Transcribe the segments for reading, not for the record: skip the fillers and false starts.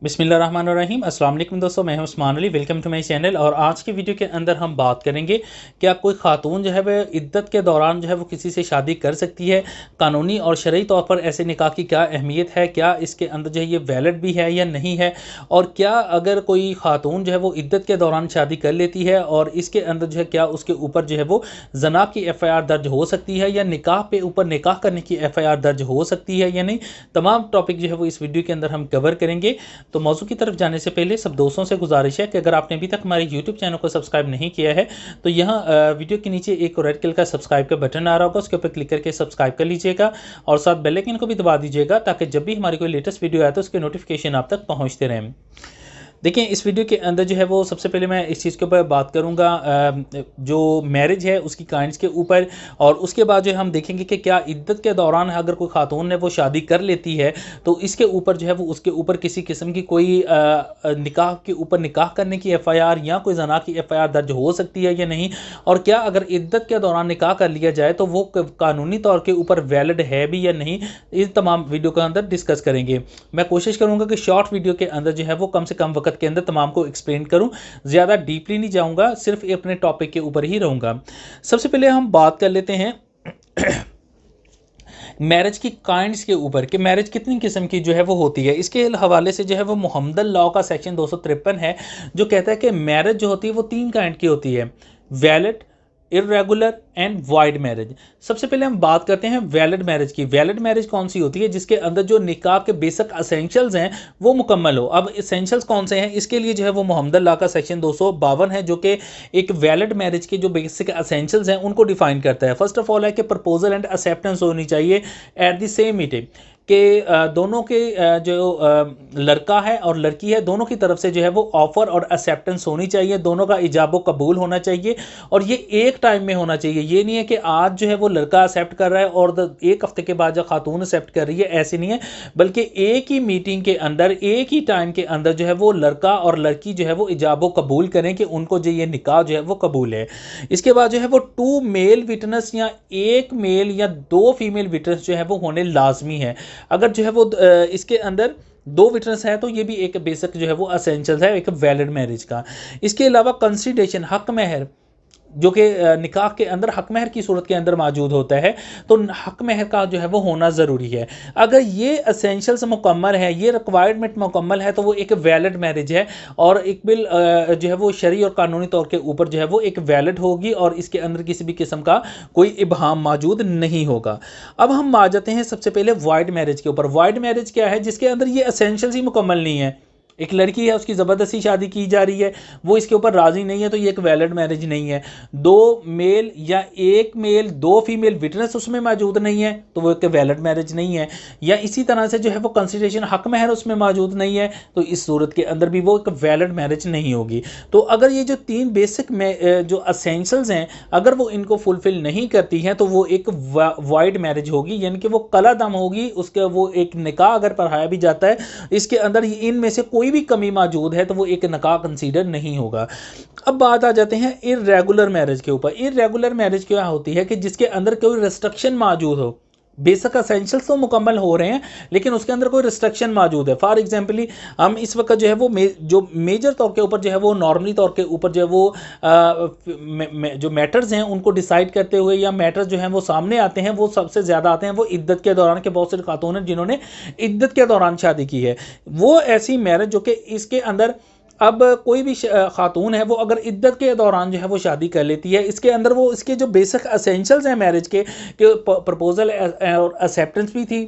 बिस्मिल्लाहिर्रहमानिर्रहीम। अस्सलाम वालेकुम दोस्तों, मैं हूं Usman Ali. Welcome to my channel. और आज की वीडियो के अंदर हम बात करेंगे क्या कोई खातून जो है वह इद्दत के दौरान जो है वो किसी से शादी कर सकती है, कानूनी और शरई तौर पर ऐसे निकाह की क्या अहमियत है, क्या इसके अंदर जो है ये वैलिड भी है या नहीं है, और क्या अगर कोई खातून जो है वो इद्दत के दौरान शादी कर लेती है और इसके अंदर जो है क्या उसके ऊपर जो है वो जना की FIR दर्ज हो सकती है या निकाह पे ऊपर निकाह करने की FIR दर्ज हो सकती है या नहीं। तमाम टॉपिक जो है वो इस वीडियो के अंदर हम कवर करेंगे। तो मौजू की तरफ जाने से पहले सब दोस्तों से गुजारिश है कि अगर आपने अभी तक हमारे YouTube चैनल को सब्सक्राइब नहीं किया है तो यहाँ वीडियो के नीचे एक रेड कलर का सब्सक्राइब का बटन आ रहा होगा, उसके ऊपर क्लिक करके सब्सक्राइब कर लीजिएगा और साथ बेल आइकन को भी दबा दीजिएगा ताकि जब भी हमारी कोई लेटेस्ट वीडियो आए तो उसके नोटिफिकेशन आप तक पहुँचते रहें। देखिए, इस वीडियो के अंदर जो है वो सबसे पहले मैं इस चीज़ के ऊपर बात करूंगा जो मैरिज है उसकी काइंड्स के ऊपर, और उसके बाद जो है हम देखेंगे कि क्या इद्दत के दौरान अगर कोई खातून ने वो शादी कर लेती है तो इसके ऊपर जो है वो उसके ऊपर किसी किस्म की कोई निकाह के ऊपर निकाह करने की FIR या कोई जना की FIR दर्ज हो सकती है या नहीं, और क्या अगर इद्दत के दौरान निकाह कर लिया जाए तो वो कानूनी तौर के ऊपर वैलिड है भी या नहीं। इस तमाम वीडियो के अंदर डिस्कस करेंगे। मैं कोशिश करूँगा कि शॉर्ट वीडियो के अंदर जो है वो कम से कम वक्त के अंदर तमाम को एक्सप्लेन करूं, ज़्यादा डीपली नहीं जाऊंगा, सिर्फ अपने टॉपिक के ऊपर ही रहूंगा। सबसे पहले हम बात कर लेते हैं मैरिज की काइंड्स के ऊपर कि मैरिज कितनी किस्म की जो है वो होती है। इसके हवाले से जो है वो मुहम्मदन लॉ का सेक्शन 253 है जो कहता है कि मैरिज जो होती है वो 3 काइंड की होती है: valid, irregular and wide marriage. सबसे पहले हम बात करते हैं वैलिड मैरिज की। वैलिड मैरिज कौन सी होती है? जिसके अंदर जो निकाह के बेसिक असेंशियल्स हैं वो मुकम्मल हो। अब एसेंशियल्स कौन से हैं? इसके लिए जो है वो मुहम्मदन लॉ का सेक्शन 252 है जो कि एक वैलिड मैरिज के जो बेसिक असेंशियल्स हैं उनको डिफाइन करता है। फर्स्ट ऑफ ऑल है कि प्रपोजल एंड एक्सेप्टेंस होनी चाहिए एट द सेम मीटिंग, कि दोनों के जो लड़का है और लड़की है दोनों की तरफ से जो है वो ऑफ़र और एक्सेप्टेंस होनी चाहिए, दोनों का इजाबो कबूल होना चाहिए, और ये एक टाइम में होना चाहिए। ये नहीं है कि आज जो है वो लड़का एक्सेप्ट कर रहा है और एक हफ्ते के बाद जो खातून एक्सेप्ट कर रही है, ऐसे नहीं है, बल्कि एक ही मीटिंग के अंदर एक ही टाइम के अंदर जो है वो लड़का और लड़की जो है वो इजाबो कबूल करें कि उनको जो ये निकाह जो है वो कबूल है। इसके बाद जो है वो 2 मेल विटनेस या 1 मेल या 2 फीमेल विटनेस जो है वो होने लाजमी है। अगर जो है वो इसके अंदर 2 विटनेस है तो ये भी एक बेसिक जो है वो असेंशियल है एक वैलिड मैरिज का। इसके अलावा कंसिडरेशन, हक महर, जो कि निकाह के अंदर हक महर की सूरत के अंदर मौजूद होता है, तो हक महर का जो है वो होना ज़रूरी है। अगर ये असेंशियल्स मुकम्मल है, ये रिक्वायरमेंट मुकम्मल है, तो वो एक वैलिड मैरिज है और एक बिल जो है वो शरई और कानूनी तौर के ऊपर जो है वो एक वैलिड होगी और इसके अंदर किसी भी किस्म का कोई इबहाम मौजूद नहीं होगा। अब हम आ जाते हैं सबसे पहले वाइड मैरिज के ऊपर। वाइड मैरिज क्या है? जिसके अंदर ये असेंशियल्स ही मुकम्मल नहीं है। एक लड़की है, उसकी ज़बरदस्ती शादी की जा रही है, वो इसके ऊपर राज़ी नहीं है, तो ये एक वैलिड मैरिज नहीं है। 2 मेल या 1 मेल 2 फीमेल विटनेस उसमें मौजूद नहीं है तो वो एक वैलिड मैरिज नहीं है। या इसी तरह से जो है वो कंसिडरेशन, हक महर उसमें मौजूद नहीं है, तो इस सूरत के अंदर भी वो एक वैलिड मैरिज नहीं होगी। तो अगर ये जो 3 बेसिक में जो असेंशियल्स हैं अगर वो इनको फुलफिल नहीं करती हैं तो वो एक वाइड मैरिज होगी, यानी कि वो कला दम होगी। उसके वो एक निकाह अगर पढ़ाया भी जाता है इसके अंदर इनमें से कोई भी कमी मौजूद है तो वो एक निकाह कंसीडर नहीं होगा। अब बात आ जाते हैं इर्रेगुलर मैरिज के ऊपर। इर्रेगुलर मैरिज क्या होती है? कि जिसके अंदर कोई रिस्ट्रिक्शन मौजूद हो। बेसिक असेंशियल्स तो मुकम्मल हो रहे हैं लेकिन उसके अंदर कोई रिस्ट्रिक्शन मौजूद है। फॉर एग्जांपली हम इस वक्त जो है वो जो मेजर तौर के ऊपर जो है वो नॉर्मली तौर के ऊपर जो है वो जो मैटर्स हैं उनको डिसाइड करते हुए या मैटर्स जो हैं वो सामने आते हैं, वो सबसे ज़्यादा आते हैं वो इद्दत के दौरान के। बहुत से खातून हैं जिन्होंने इद्दत के दौरान शादी की है, वो ऐसी मैरिज जो कि इसके अंदर अब कोई भी खातून है वो अगर इद्दत के दौरान जो है वो शादी कर लेती है, इसके अंदर वो इसके जो बेसिक असेंशियल्स हैं मैरिज के प्रपोजल और एक्सेप्टेंस भी थी,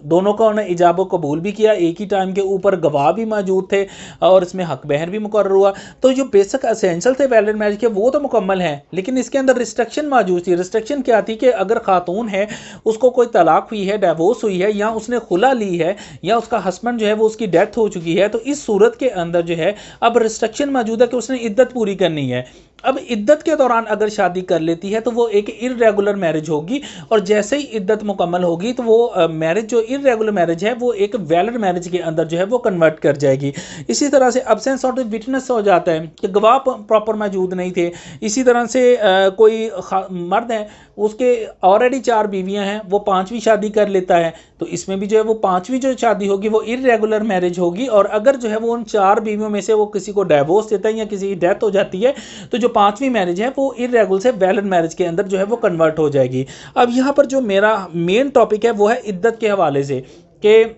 दोनों का उन्हें इजाबो कबूल भी किया, एक ही टाइम के ऊपर गवाह भी मौजूद थे और इसमें हक बहर भी मुकर्रर हुआ, तो जो बेसिक असेंशियल थे वैलिड मैरिज के वो तो मुकम्मल हैं। लेकिन इसके अंदर रिस्ट्रिक्शन मौजूद थी। रिस्ट्रिक्शन क्या थी? कि अगर खातून है उसको कोई तलाक हुई है, डिवोर्स हुई है, या उसने खुला ली है, या उसका हस्बैंड जो है वो उसकी डेथ हो चुकी है, तो इस सूरत के अंदर जो है अब रिस्ट्रिक्शन मौजूद है कि उसने इद्दत पूरी करनी है। अब इद्दत के दौरान अगर शादी कर लेती है तो वो एक इर्रेगुलर मैरिज होगी, और जैसे ही इद्दत मुकम्मल होगी तो वो मैरिज जो इर्रेगुलर मैरिज है वो एक वैलिड मैरिज के अंदर जो है वो कन्वर्ट कर जाएगी। इसी तरह से अब्सेंस ऑफ विटनेस हो जाता है कि गवाह प्रॉपर मौजूद नहीं थे। इसी तरह से कोई मर्द है, उसके ऑलरेडी 4 बीवियां हैं, वो 5वीं शादी कर लेता है, तो इसमें भी जो है वो 5वीं जो शादी होगी वो इर्रेगुलर मैरिज होगी। और अगर जो है वो उन 4 बीवियों में से वो किसी को डाइवोर्स देता है या किसी की डेथ हो जाती है, तो जो 5वीं मैरिज है वो इर्रेगुलर से वैलिड मैरिज के अंदर जो है वो कन्वर्ट हो जाएगी। अब यहाँ पर जो मेरा मेन टॉपिक है वो है इद्दत के हवाले से, कि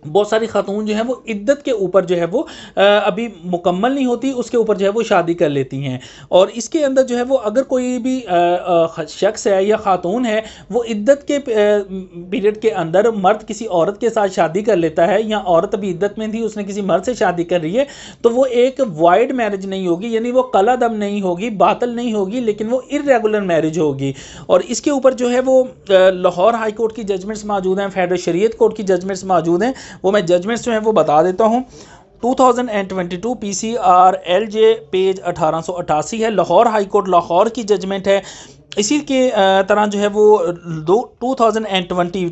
बहुत सारी खातून जो है वो इद्दत के ऊपर जो है वो अभी मुकम्मल नहीं होती, उसके ऊपर जो है वो शादी कर लेती हैं। और इसके अंदर जो है वो अगर कोई भी शख्स है या खातून है, वो इद्दत के पीरियड के अंदर मर्द किसी औरत के साथ शादी कर लेता है, या औरत अभी इद्दत में थी, उसने किसी मर्द से शादी कर रही है, तो वो एक वाइड मैरिज नहीं होगी, यानी वो कलादम नहीं होगी, बातिल नहीं होगी, लेकिन वो इर्रेगुलर मैरिज होगी। और इसके ऊपर जो है वो लाहौर हाई कोर्ट की जजमेंट्स मौजूद हैं, फेडरल शरीयत कोर्ट की जजमेंट्स मौजूद हैं, वो मैं जजमेंट्स जो है वो बता देता हूँ। 2022 PCR LJ पेज 1888 है, लाहौर हाई कोर्ट लाहौर की जजमेंट है। इसी के तरह जो है वो 2021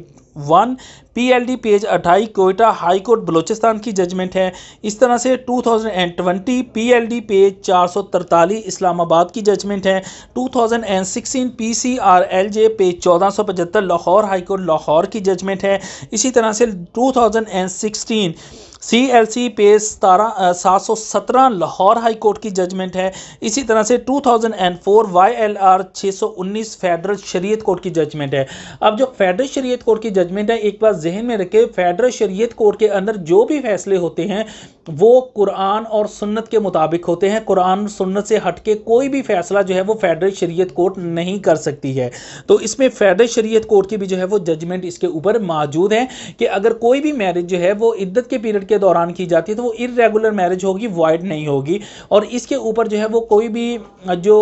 PLD page 28 Quetta high court Balochistan की जजमेंट है। इस तरह से 2020 PLD पेज 443 इस्लामाबाद की जजमेंट है। 2016 PCR LJ page 1475 Lahore high court Lahore की जजमेंट है। इसी तरह से 2016 CLC page 717 Lahore high court की जजमेंट है। इसी तरह से 2004 YLR 619 फेडरल शरीयत कोर्ट की जजमेंट है। अब जो फेडरल शरीयत कोर्ट की जजमेंट है, एक बात जहन में रखें, फेडरल शरीयत कोर्ट के अंदर जो भी फैसले होते हैं वो कुरान और सुन्नत के मुताबिक होते हैं। कुरान सुन्नत से हटके कोई भी फैसला जो है वो फेडरल शरीयत कोर्ट नहीं कर सकती है। तो इसमें फेडरल शरीयत कोर्ट की भी जो है वो जजमेंट इसके ऊपर मौजूद है कि अगर कोई भी मैरिज जो है वो इद्दत के पीरियड के दौरान की जाती है तो वो इर्रेगुलर मैरिज होगी, वॉइड नहीं होगी। और इसके ऊपर जो है वो कोई भी जो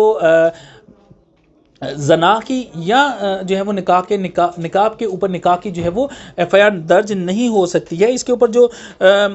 जना की या जो है वो निकाब के ऊपर निकाह की जो है वो FIR दर्ज नहीं हो सकती है। इसके ऊपर जो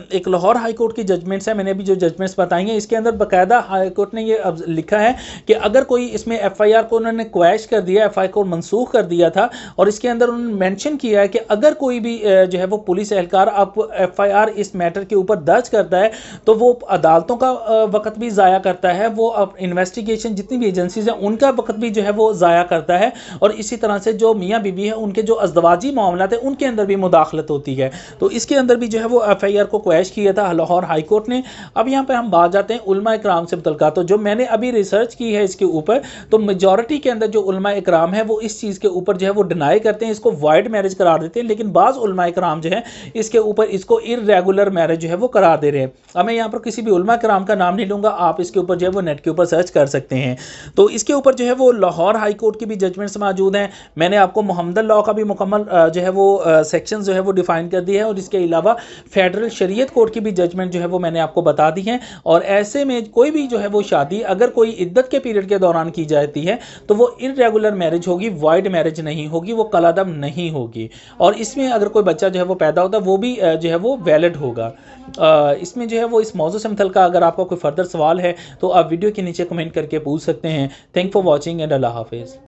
एक लाहौर हाई कोर्ट की जजमेंट्स है, मैंने अभी जो जजमेंट्स बताई हैं, इसके अंदर बाकायदा हाई कोर्ट ने ये अब लिखा है कि अगर कोई इसमें FIR को उन्होंने क्वैश कर दिया, FIR को मनसूख कर दिया था, और इसके अंदर उन्होंने मेंशन किया है कि अगर कोई भी जो है वो पुलिस एहलकार अब FIR इस मैटर के ऊपर दर्ज करता है तो वो अदालतों का वक्त भी ज़ाया करता है, वो अब इन्वेस्टिगेशन जितनी भी एजेंसीज हैं उनका वक्त भी जो है वो ज़ाया करता है, और इसी तरह से जो मियाँ बीवी है उनके जो अज़दवाजी मामलात है उनके अंदर भी मुदाखलत होती है। तो इसके अंदर भी जो है वो FIR को क्वैश किया था लाहौर हाई कोर्ट ने। अब यहाँ पे हम बात जाते हैं उलमा इकराम से मुतल्लिक़। तो जो मैंने अभी रिसर्च की है इसके ऊपर, तो मेजॉरिटी के अंदर जो उलमा इकराम है वो इस चीज़ के ऊपर जो है वो डिनाई करते हैं, इसको वाइड मैरिज करार देते हैं, लेकिन बाज़ उलमा इकराम जो है इसके ऊपर इसको इर्रेगुलर मैरिज जो है वो करार दे रहे हैं। अब मैं यहाँ पर किसी भी उलमा इकराम का नाम नहीं लूँगा, आप इसके ऊपर जो है वो नेट के ऊपर सर्च कर सकते हैं। तो इसके ऊपर जो है वो लाहौर हाई कोर्ट की भी जजमेंट्स मौजूद हैं। मैंने आपको मुहम्मदन लॉ का भी मुकम्मल जो है वो सेक्शन जो है वो डिफाइन कर दिया है, और इसके अलावा फेडरल शरीयत कोर्ट की भी जजमेंट जो है वो मैंने आपको बता दी है। और ऐसे में कोई भी जो है वो शादी अगर कोई इद्दत के पीरियड के दौरान की जाती है तो वो इर्रेगुलर मैरिज होगी, वाइड मैरिज नहीं होगी, वो कलादम नहीं होगी। और इसमें अगर कोई बच्चा जो है वो पैदा होता है वो भी जो है वो वैलिड होगा। इसमें जो है वो इस मौजू से मुतल्लिक़ अगर आपका कोई फर्दर सवाल है तो आप वीडियो के नीचे कमेंट करके पूछ सकते हैं। थैंक फॉर वॉचिंग एंड अल्लाह हाफिज़।